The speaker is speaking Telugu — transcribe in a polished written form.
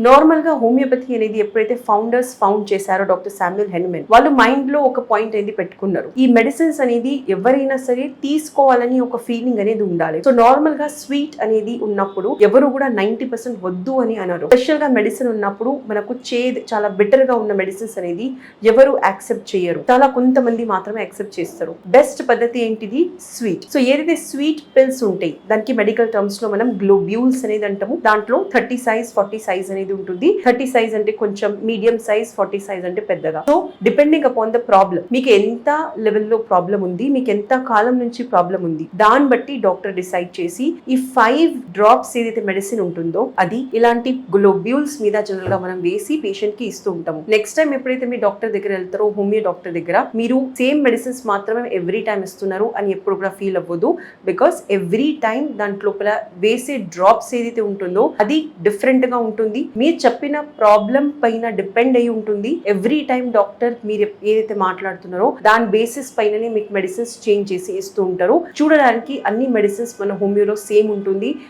నార్మల్ గా హోమియోపతి అనేది ఎప్పుడైతే ఫౌండర్స్ ఫౌండ్ చేశారో డాక్టర్ శామ్యూల్ హెన్మెన్ వాళ్ళు మైండ్ లో ఒక పాయింట్ అనేది పెట్టుకున్నారు. ఈ మెడిసిన్స్ అనేది ఎవరైనా సరే తీసుకోవాలని ఒక ఫీలింగ్ అనేది ఉండాలి. సో నార్మల్ గా స్వీట్ అనేది ఉన్నప్పుడు ఎవరు కూడా 90% వద్దు అని అనరు. స్పెషల్ గా మెడిసిన్ ఉన్నప్పుడు మనకు చేద్ చాలా బెటర్ గా ఉన్న మెడిసిన్స్ అనేది ఎవరు యాక్సెప్ట్ చేయరు. చాలా కొంతమంది మాత్రమే యాక్సెప్ట్ చేస్తారు. బెస్ట్ పద్ధతి ఏంటిది? స్వీట్. సో ఏదైతే స్వీట్ పిల్స్ ఉంటాయి దానికి మెడికల్ టర్మ్స్ లో మనం గ్లోబ్యూల్స్ అనేది అంటాము. దాంట్లో 30 సైజ్ 40 సైజ్ అనేది ఉంటుంది. 30 సైజ్ అంటే కొంచెం మీడియం సైజ్, 40 సైజ్ అంటే పెద్దగా. So depending upon the problem, మీకు ఎంత లెవెల్లో ప్రాబ్లం ఉంది, మీకు ఎంత కాలం నుంచి ప్రాబ్లం ఉంది, దాన్ని బట్టి డాక్టర్ డిసైడ్ చేసి ఈ 5 డ్రాప్స్ ఏదైతే మెడిసిన్ ఉంటుందో అది ఇలాంటి గ్లోబ్యూల్స్ మీద జనరల్ గా మనం వేసి పేషెంట్ కి ఇస్తూ ఉంటాము. నెక్స్ట్ టైం ఎప్పుడైతే మీ డాక్టర్ దగ్గర వెళ్తారో, హోమియో డాక్టర్ దగ్గర, మీరు సేమ్ మెడిసిన్స్ మాత్రమే ఎవ్రీ టైం ఇస్తున్నారు అని ఎప్పుడు కూడా ఫీల్ అవ్వదు. బికాస్ ఎవ్రీ టైం దాంట్లో వేసే డ్రాప్స్ ఏదైతే ఉంటుందో అది డిఫరెంట్ గా ఉంటుంది. మీరు చెప్పిన ప్రాబ్లం పైన డిపెండ్ అయి ఉంటుంది. ఎవ్రీ టైం డాక్టర్ మీరు ఏదైతే మాట్లాడుతున్నారో దాని బేసిస్ పైననే మీకు మెడిసిన్స్ చేంజ్ చేసి ఇస్తూ ఉంటారు. చూడడానికి అన్ని మెడిసిన్స్ మన హోమియోలో సేమ్ ఉంటుంది.